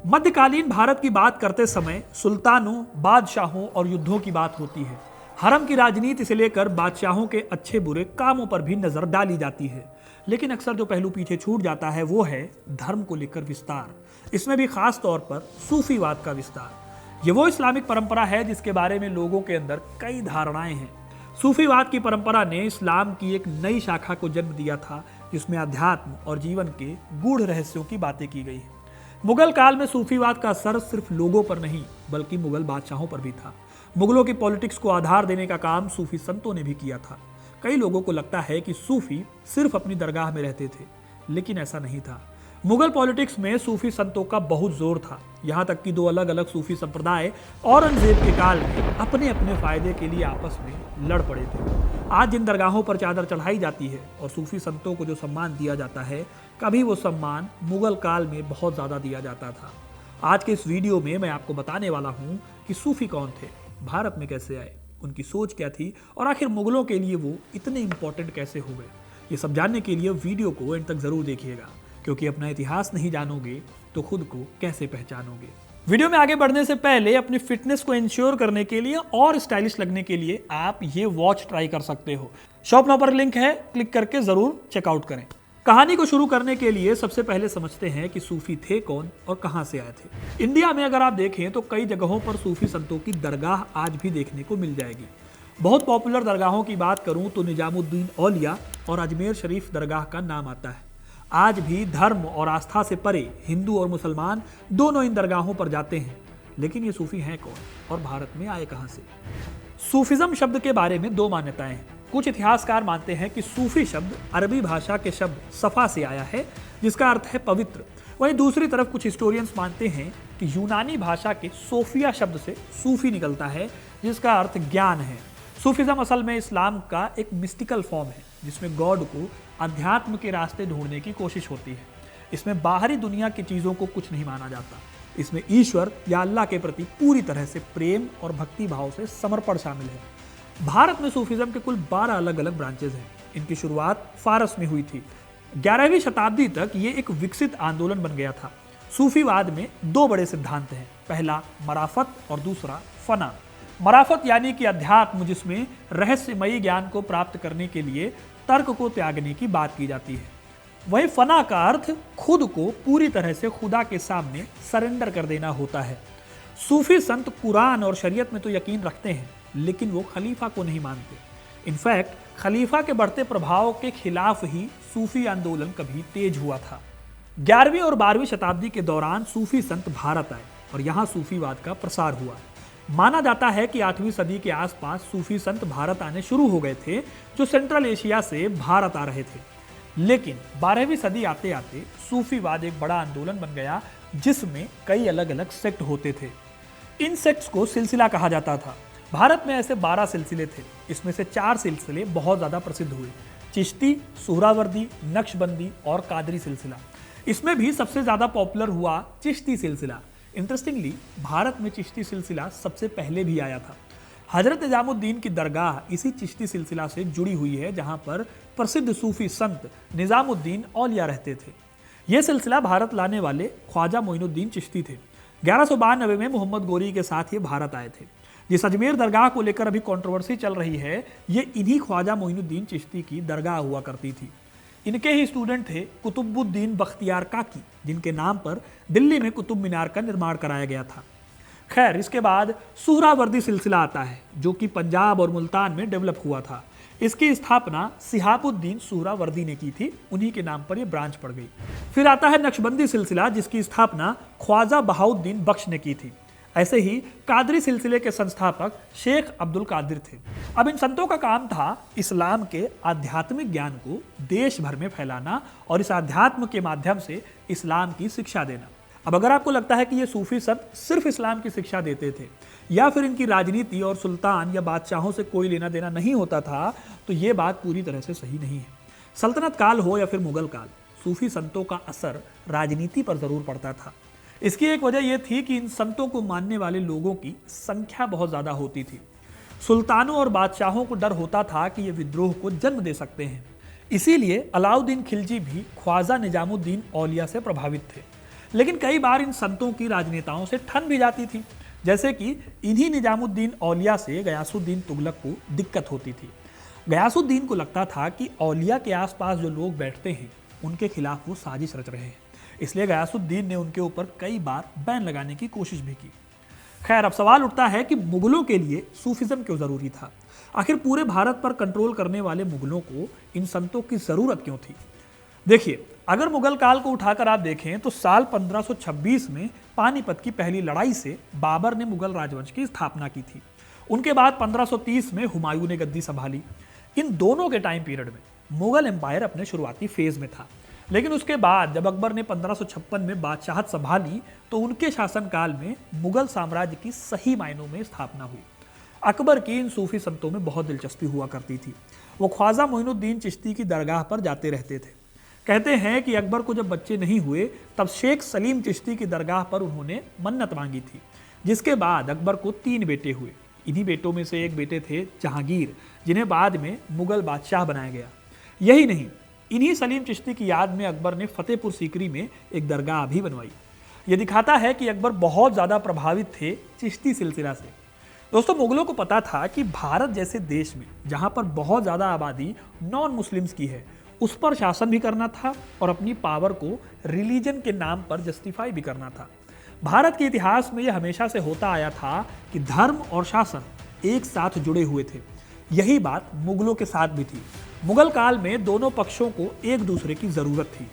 मध्यकालीन भारत की बात करते समय सुल्तानों, बादशाहों और युद्धों की बात होती है। हरम की राजनीति से लेकर बादशाहों के अच्छे बुरे कामों पर भी नजर डाली जाती है। लेकिन अक्सर जो पहलू पीछे छूट जाता है वो है धर्म को लेकर विस्तार, इसमें भी खास तौर पर सूफीवाद का विस्तार। ये वो इस्लामिक परंपरा है जिसके बारे में लोगों के अंदर कई धारणाएं हैं। सूफीवाद की परंपरा ने इस्लाम की एक नई शाखा को जन्म दिया था, जिसमें अध्यात्म और जीवन के गूढ़ रहस्यों की बातें की गई। मुगल काल में सूफीवाद का असर सिर्फ लोगों पर नहीं बल्कि मुगल बादशाहों पर भी था। मुगलों की पॉलिटिक्स को आधार देने का काम सूफी संतों ने भी किया था। कई लोगों को लगता है कि सूफी सिर्फ अपनी दरगाह में रहते थे, लेकिन ऐसा नहीं था। मुगल पॉलिटिक्स में सूफी संतों का बहुत जोर था। यहाँ तक कि दो अलग अलग सूफी संप्रदाय औरंगजेब के काल में अपने अपने फायदे के लिए आपस में लड़ पड़े थे। आज जिन दरगाहों पर चादर चढ़ाई जाती है और सूफी संतों को जो सम्मान दिया जाता है, कभी वो सम्मान मुगल काल में बहुत ज़्यादा दिया जाता था। आज के इस वीडियो में मैं आपको बताने वाला हूँ कि सूफी कौन थे, भारत में कैसे आए, उनकी सोच क्या थी और आखिर मुगलों के लिए वो इतने इंपॉर्टेंट कैसे हो गए। ये सब जानने के लिए वीडियो को एंड तक जरूर देखिएगा, क्योंकि अपना इतिहास नहीं जानोगे तो खुद को कैसे पहचानोगे। वीडियो में आगे बढ़ने से पहले अपनी फिटनेस को इंश्योर करने के लिए और स्टाइलिश लगने के लिए आप ये वॉच ट्राई कर सकते हो। शॉप नाउ पर लिंक है, क्लिक करके जरूर चेकआउट करें। कहानी को शुरू करने के लिए सबसे पहले समझते हैं कि सूफी थे कौन और कहां से आए थे। इंडिया में अगर आप देखें तो कई जगहों पर सूफी संतों की दरगाह आज भी देखने को मिल जाएगी। बहुत पॉपुलर दरगाहों की बात करूं तो निजामुद्दीन औलिया और अजमेर शरीफ दरगाह का नाम आता है। आज भी धर्म और आस्था से परे हिंदू और मुसलमान दोनों इन दरगाहों पर जाते हैं। लेकिन ये सूफी हैं कौन और भारत में आए कहां से? सूफिज्म शब्द के बारे में दो मान्यताएं हैं। कुछ इतिहासकार मानते हैं कि सूफी शब्द अरबी भाषा के शब्द सफा से आया है, जिसका अर्थ है पवित्र। वहीं दूसरी तरफ कुछ हिस्टोरियंस मानते हैं कि यूनानी भाषा के सोफिया शब्द से सूफी निकलता है, जिसका अर्थ ज्ञान है। सूफिज्म असल में इस्लाम का एक मिस्टिकल फॉर्म है, जिसमें गॉड को अध्यात्म के रास्ते ढूंढने की कोशिश होती है। इसमें बाहरी दुनिया की चीज़ों को कुछ नहीं माना जाता। इसमें ईश्वर या अल्लाह के प्रति पूरी तरह से प्रेम और भक्ति भाव से समर्पण शामिल है। भारत में सूफिज्म के कुल 12 अलग अलग ब्रांचेज हैं। इनकी शुरुआत फारस में हुई थी। 11वीं शताब्दी तक ये एक विकसित आंदोलन बन गया था। सूफीवाद में दो बड़े सिद्धांत हैं, पहला मराफत और दूसरा फना। मराफत यानी कि अध्यात्म, जिसमें रहस्यमयी ज्ञान को प्राप्त करने के लिए तर्क को त्यागने की बात की जाती है। वहीं फना का अर्थ खुद को पूरी तरह से खुदा के सामने सरेंडर कर देना होता है। सूफी संत कुरान और शरीयत में तो यकीन रखते हैं, लेकिन वो खलीफा को नहीं मानते। इनफैक्ट खलीफा के बढ़ते प्रभाव के खिलाफ ही सूफी आंदोलन कभी तेज हुआ था। 11वीं और 12वीं शताब्दी के दौरान सूफी संत भारत आए और यहाँ सूफीवाद का प्रसार हुआ। माना जाता है कि 8वीं सदी के आसपास सूफी संत भारत आने शुरू हो गए थे, जो सेंट्रल एशिया से भारत आ रहे थे। लेकिन 12वीं सदी आते आते सूफीवाद एक बड़ा आंदोलन बन गया, जिसमें कई अलग अलग सेक्ट होते थे। इन सेक्ट्स को सिलसिला कहा जाता था। भारत में ऐसे 12 सिलसिले थे। इसमें से 4 सिलसिले बहुत ज़्यादा प्रसिद्ध हुए, चिश्ती, सुहरावर्दी, नक्शबंदी और कादरी सिलसिला। इसमें भी सबसे ज़्यादा पॉपुलर हुआ चिश्ती सिलसिला। इंटरेस्टिंगली भारत में चिश्ती सिलसिला सबसे पहले भी आया था। हजरत निजामुद्दीन की दरगाह इसी चिश्ती सिलसिला से जुड़ी हुई है, जहाँ पर प्रसिद्ध सूफी संत निजामुद्दीन औलिया रहते थे। यह सिलसिला भारत लाने वाले ख्वाजा मोइनुद्दीन चिश्ती थे। 1192 में मोहम्मद गोरी के साथ ये भारत आए थे। जिस अजमेर दरगाह को लेकर अभी कंट्रोवर्सी चल रही है, ये इन्हीं ख्वाजा मोइनुद्दीन चिश्ती की दरगाह हुआ करती थी। इनके ही स्टूडेंट थे कुतुबुद्दीन बख्तियार काकी, जिनके नाम पर दिल्ली में कुतुब मीनार का निर्माण कराया गया था। खैर, इसके बाद सुहरावर्दी सिलसिला आता है, जो कि पंजाब और मुल्तान में डेवलप हुआ था। इसकी स्थापना सिहाबुद्दीन सुहरावर्दी ने की थी, उन्हीं के नाम पर यह ब्रांच पड़ गई। फिर आता है नक्शबंदी सिलसिला, जिसकी स्थापना ख्वाजा बहाउद्दीन बख्श ने की थी। ऐसे ही कादरी सिलसिले के संस्थापक शेख अब्दुल कादिर थे। अब इन संतों का काम था इस्लाम के आध्यात्मिक ज्ञान को देश भर में फैलाना और इस आध्यात्म के माध्यम से इस्लाम की शिक्षा देना। अब अगर आपको लगता है कि ये सूफी संत सिर्फ इस्लाम की शिक्षा देते थे या फिर इनकी राजनीति और सुल्तान या बादशाहों से कोई लेना देना नहीं होता था, तो ये बात पूरी तरह से सही नहीं है। सल्तनत काल हो या फिर मुगल काल, सूफी संतों का असर राजनीति पर जरूर पड़ता था। इसकी एक वजह यह थी कि इन संतों को मानने वाले लोगों की संख्या बहुत ज़्यादा होती थी। सुल्तानों और बादशाहों को डर होता था कि ये विद्रोह को जन्म दे सकते हैं। इसीलिए अलाउद्दीन खिलजी भी ख्वाजा निजामुद्दीन औलिया से प्रभावित थे। लेकिन कई बार इन संतों की राजनेताओं से ठन भी जाती थी, जैसे कि इन्हीं निजामुद्दीन औलिया से गयासुद्दीन तुगलक को दिक्कत होती थी। गयासुद्दीन को लगता था कि औलिया के आसपास जो लोग बैठते हैं उनके खिलाफ वो साजिश रच रहे हैं, इसलिए गयासुद्दीन ने उनके ऊपर कई बार बैन लगाने की कोशिश भी की। खैर, अब सवाल उठता है कि मुगलों के लिए सूफिज्म क्यों जरूरी था? आखिर पूरे भारत पर कंट्रोल करने वाले मुगलों को इन संतों की जरूरत क्यों थी? देखिए, अगर मुगल काल को उठाकर आप देखें तो साल 1526 में पानीपत की पहली लड़ाई से बाबर ने मुगल राजवंश की स्थापना की थी। उनके बाद 1530 में हुमायूं ने गद्दी संभाली। इन दोनों के टाइम पीरियड में मुगल एम्पायर अपने शुरुआती फेज में था, लेकिन उसके बाद जब अकबर ने 1556 में बादशाहत संभाली तो उनके शासनकाल में मुगल साम्राज्य की सही मायनों में स्थापना हुई। अकबर की इन सूफी संतों में बहुत दिलचस्पी हुआ करती थी। वो ख्वाजा मोइनुद्दीन चिश्ती की दरगाह पर जाते रहते थे। कहते हैं कि अकबर को जब बच्चे नहीं हुए तब शेख सलीम चिश्ती की दरगाह पर उन्होंने मन्नत मांगी थी, जिसके बाद अकबर को 3 बेटे हुए। इन्हीं बेटों में से एक बेटे थे जहांगीर, जिन्हें बाद में मुगल बादशाह बनाया गया। यही नहीं, इन्हीं सलीम चिश्ती की याद में अकबर ने फतेहपुर सीकरी में एक दरगाह भी बनवाई। ये दिखाता है कि अकबर बहुत ज़्यादा प्रभावित थे चिश्ती सिलसिला से। दोस्तों, मुगलों को पता था कि भारत जैसे देश में जहाँ पर बहुत ज़्यादा आबादी नॉन मुस्लिम्स की है, उस पर शासन भी करना था और अपनी पावर को रिलीजन के नाम पर जस्टिफाई भी करना था। भारत के इतिहास में यह हमेशा से होता आया था कि धर्म और शासन एक साथ जुड़े हुए थे। यही बात मुगलों के साथ भी थी। मुगल काल में दोनों पक्षों को एक दूसरे की जरूरत थी।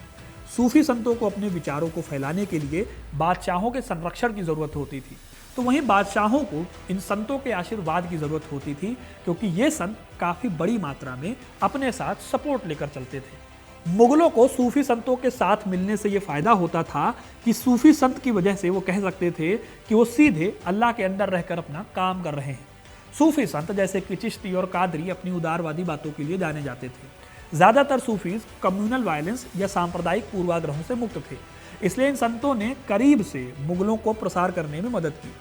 सूफी संतों को अपने विचारों को फैलाने के लिए बादशाहों के संरक्षण की जरूरत होती थी, तो वहीं बादशाहों को इन संतों के आशीर्वाद की जरूरत होती थी, क्योंकि ये संत काफी बड़ी मात्रा में अपने साथ सपोर्ट लेकर चलते थे। मुगलों को सूफी संतों के साथ मिलने से ये फायदा होता था कि सूफी संत की वजह से वो कह सकते थे कि वो सीधे अल्लाह के अंदर रहकर अपना काम कर रहे हैं। सूफी संत जैसे कि चिश्ती और कादरी अपनी उदारवादी बातों के लिए जाने जाते थे। ज्यादातर सूफीज कम्युनल वायलेंस या सांप्रदायिक पूर्वाग्रहों से मुक्त थे, इसलिए इन संतों ने करीब से मुगलों को प्रसार करने में मदद की।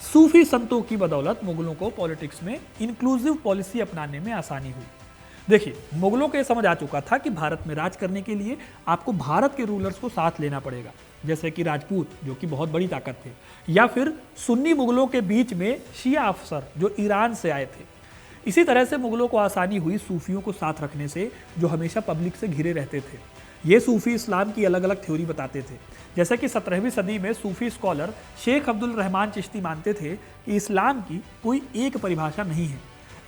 सूफी संतों की बदौलत मुगलों को पॉलिटिक्स में इंक्लूसिव पॉलिसी अपनाने में आसानी हुई। देखिए, मुगलों को यह समझ आ चुका था कि भारत में राज करने के लिए आपको भारत के रूलर्स को साथ लेना पड़ेगा, जैसे कि राजपूत जो कि बहुत बड़ी ताकत थे, या फिर सुन्नी मुगलों के बीच में शिया अफसर जो ईरान से आए थे। इसी तरह से मुगलों को आसानी हुई सूफियों को साथ रखने से, जो हमेशा पब्लिक से घिरे रहते थे। ये सूफी इस्लाम की अलग अलग थ्योरी बताते थे। जैसे कि 17वीं सदी में सूफी स्कॉलर शेख अब्दुल रहमान चिश्ती मानते थे कि इस्लाम की कोई एक परिभाषा नहीं है।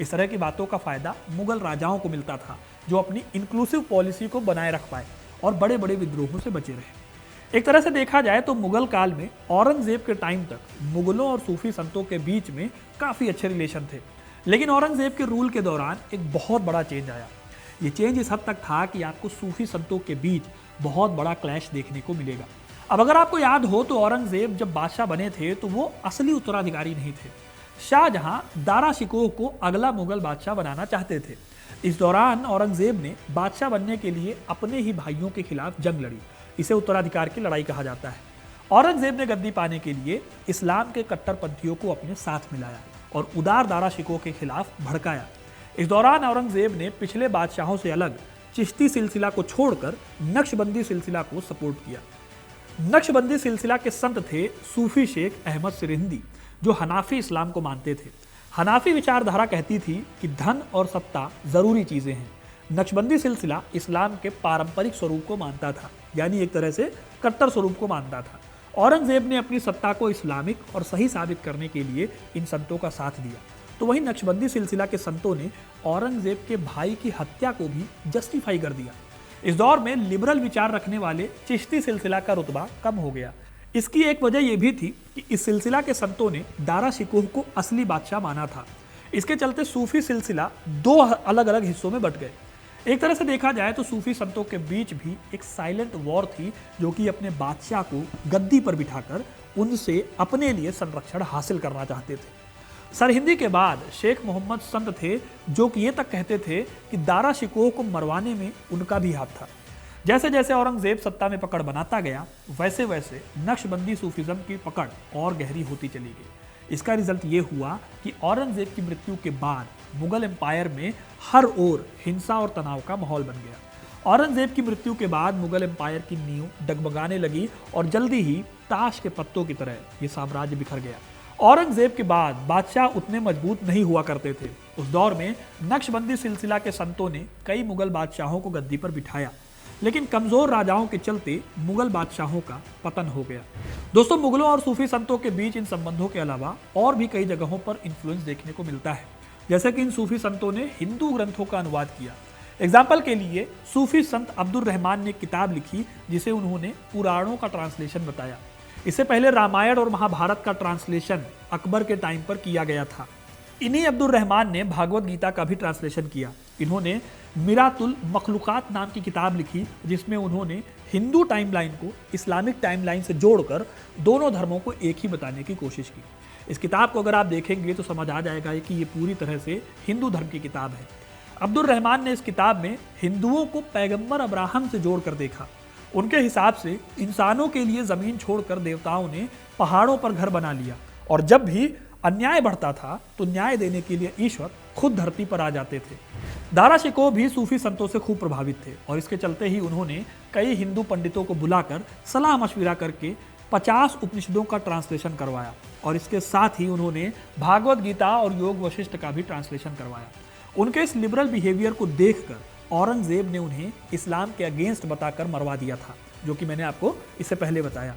इस तरह की बातों का फायदा मुगल राजाओं को मिलता था, जो अपनी इंक्लूसिव पॉलिसी को बनाए रख पाए और बड़े बड़े विद्रोहों से बचे रहे। एक तरह से देखा जाए तो मुगल काल में औरंगजेब के टाइम तक मुगलों और सूफी संतों के बीच में काफ़ी अच्छे रिलेशन थे, लेकिन औरंगजेब के रूल के दौरान एक बहुत बड़ा चेंज आया। ये चेंज इस हद तक था कि आपको सूफी संतों के बीच बहुत बड़ा क्लैश देखने को मिलेगा। अब अगर आपको याद हो तो औरंगजेब जब बादशाह बने थे तो वो असली उत्तराधिकारी नहीं थे। शाहजहां दारा शिकोह को अगला मुगल बादशाह बनाना चाहते थे। इस दौरान औरंगजेब ने बादशाह बनने के लिए अपने ही भाइयों के खिलाफ जंग लड़ी। इसे उत्तराधिकार की लड़ाई कहा जाता है। औरंगजेब ने गद्दी पाने के लिए इस्लाम के कट्टरपंथियों को अपने साथ मिलाया और उदार दारा शिकोह के खिलाफ भड़काया। इस दौरान औरंगजेब ने पिछले बादशाहों से अलग चिश्ती सिलसिला को छोड़कर नक्शबंदी सिलसिला को सपोर्ट किया। नक्शबंदी सिलसिला के संत थे सूफी शेख अहमद सिरिंदी, जो हनाफी इस्लाम को मानते थे। हनाफी विचारधारा कहती थी कि धन और सत्ता जरूरी चीजें हैं। नक्शबंदी सिलसिला इस्लाम के पारंपरिक स्वरूप को मानता था, यानी एक तरह से कट्टर स्वरूप को मानता था। औरंगजेब ने अपनी सत्ता को इस्लामिक और सही साबित करने के लिए इन संतों का साथ दिया, तो वहीं नक्शबंदी सिलसिला के संतों ने औरंगजेब के भाई की हत्या को भी जस्टिफाई कर दिया। इस दौर में लिबरल विचार रखने वाले चिश्ती सिलसिला का रुतबा कम हो गया। इसकी एक वजह यह भी थी कि इस सिलसिला के संतों ने दारा शिकोह को असली बादशाह माना था। इसके चलते सूफी सिलसिला 2 अलग अलग हिस्सों में बट गए। एक तरह से देखा जाए तो सूफी संतों के बीच भी एक साइलेंट वॉर थी, जो कि अपने बादशाह को गद्दी पर बिठाकर उनसे अपने लिए संरक्षण हासिल करना चाहते थे। सरहिंदी के बाद शेख मोहम्मद संत थे, जो कि ये तक कहते थे कि दारा शिकोह को मरवाने में उनका भी हाथ था। जैसे जैसे औरंगजेब सत्ता में पकड़ बनाता गया, वैसे वैसे नक्शबंदी सूफिज्म की पकड़ और गहरी होती चली गई। इसका रिजल्ट ये हुआ कि औरंगजेब की मृत्यु के बाद मुगल एम्पायर में हर ओर हिंसा और तनाव का माहौल बन गया। औरंगजेब की मृत्यु के बाद मुगल एम्पायर की नींव डगमगाने लगी और जल्दी ही ताश के पत्तों की तरह ये साम्राज्य बिखर गया। औरंगजेब के बाद बादशाह उतने मजबूत नहीं हुआ करते थे। उस दौर में नक्शबंदी सिलसिला के संतों ने कई मुगल बादशाहों को गद्दी पर बिठाया, लेकिन कमजोर राजाओं के चलते मुगल बादशाहों का पतन हो गया। दोस्तों, मुगलों और सूफी संतों के बीच इन संबंधों के अलावा और भी कई जगहों पर इन्फ्लुएंस देखने को मिलता है, जैसे कि इन सूफी संतों ने हिंदू ग्रंथों का अनुवाद किया। एग्जाम्पल के लिए सूफी संत अब्दुल रहमान ने किताब लिखी जिसे उन्होंने पुराणों का ट्रांसलेशन बताया। इससे पहले रामायण और महाभारत का ट्रांसलेशन अकबर के टाइम पर किया गया था। इन्हीं अब्दुल रहमान ने भागवत गीता का भी ट्रांसलेशन किया। इन्होंने मिरातुल मखलूकात नाम की किताब लिखी जिसमें उन्होंने हिंदू टाइमलाइन को इस्लामिक टाइमलाइन से जोड़कर दोनों धर्मों को एक ही बताने की कोशिश की। इस किताब को अगर आप देखेंगे तो समझ आ जाएगा कि ये पूरी तरह से हिंदू धर्म की किताब है। अब्दुल रहमान ने इस किताब में हिंदुओं को पैगंबर अब्राहम से जोड़कर देखा। उनके हिसाब से इंसानों के लिए जमीन छोड़कर देवताओं ने पहाड़ों पर घर बना लिया, और जब भी अन्याय बढ़ता था तो न्याय देने के लिए ईश्वर खुद धरती पर आ जाते थे। दारा शिकोह भी सूफी संतों से खूब प्रभावित थे और इसके चलते ही उन्होंने कई हिंदू पंडितों को बुलाकर सलाह मशविरा करके 50 उपनिषदों का ट्रांसलेशन करवाया, और इसके साथ ही उन्होंने भागवत गीता और योग वशिष्ठ का भी ट्रांसलेशन करवाया। उनके इस लिबरल बिहेवियर को देखकर औरंगजेब ने उन्हें इस्लाम के अगेंस्ट बताकर मरवा दिया था, जो कि मैंने आपको इससे पहले बताया।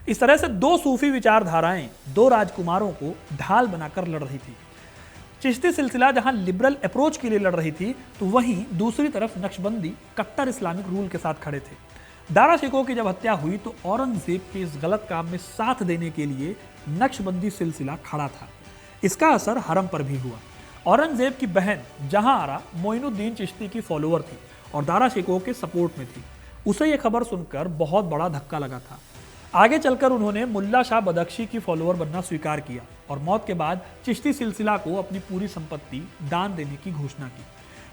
इस तरह से दो सूफी विचारधाराएं दो राजकुमारों को ढाल बनाकर लड़ रही थी। चिश्ती सिलसिला जहां लिबरल अप्रोच के लिए लड़ रही थी, तो वहीं दूसरी तरफ नक्शबंदी कट्टर इस्लामिक रूल के साथ खड़े थे। दारा शिकोह की जब हत्या हुई तो औरंगजेब के इस गलत काम में साथ देने के लिए नक्शबंदी सिलसिला खड़ा था। इसका असर हरम पर भी हुआ। औरंगजेब की बहन जहांआरा मोइनुद्दीन चिश्ती की फॉलोअर थी और दारा शिकोह के सपोर्ट में थी। उसे यह खबर सुनकर बहुत बड़ा धक्का लगा था। आगे चलकर उन्होंने मुल्ला शाह बदख्शी की फॉलोअर बनना स्वीकार किया और मौत के बाद चिश्ती सिलसिला को अपनी पूरी संपत्ति दान देने की घोषणा की।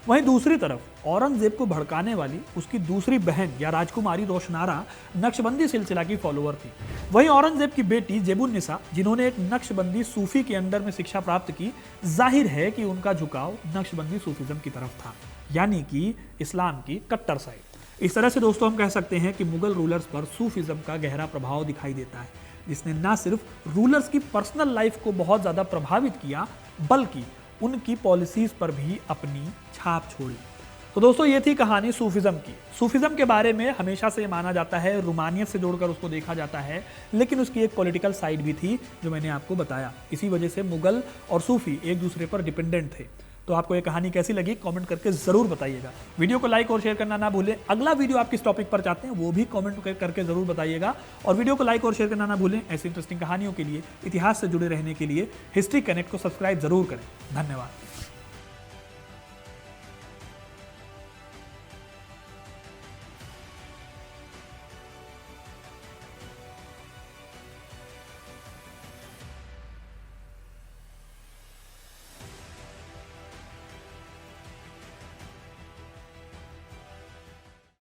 वहीं दूसरी तरफ औरंगजेब को भड़काने वाली उसकी दूसरी बहन या राजकुमारी रोशनारा नक्शबंदी सिलसिला की फॉलोअर थी। वहीं औरंगजेब की बेटी जेबुन्निसा, जिन्होंने एक नक्शबंदी सूफी के अंडर में शिक्षा प्राप्त की, जाहिर है कि उनका झुकाव नक्शबंदी सूफिज्म की तरफ था, यानी कि इस्लाम की कट्टर साइड। इस तरह से दोस्तों हम कह सकते हैं कि मुगल रूलर्स पर सूफिज्म का गहरा प्रभाव दिखाई देता है, जिसने न सिर्फ रूलर्स की पर्सनल लाइफ को बहुत ज़्यादा प्रभावित किया, बल्कि उनकी पॉलिसीज पर भी अपनी छाप छोड़ी। तो दोस्तों ये थी कहानी सूफिज्म की। सूफिज्म के बारे में हमेशा से माना जाता है, रूमानियत से जोड़कर उसको देखा जाता है, लेकिन उसकी एक पॉलिटिकल साइड भी थी जो मैंने आपको बताया। इसी वजह से मुगल और सूफी एक दूसरे पर डिपेंडेंट थे। तो आपको ये कहानी कैसी लगी कमेंट करके जरूर बताइएगा। वीडियो को लाइक और शेयर करना ना भूलें। अगला वीडियो आप किस टॉपिक पर चाहते हैं वो भी कमेंट करके जरूर बताइएगा, और वीडियो को लाइक और शेयर करना ना भूलें। ऐसी इंटरेस्टिंग कहानियों के लिए, इतिहास से जुड़े रहने के लिए हिस्ट्री कनेक्ट को सब्सक्राइब जरूर करें। धन्यवाद।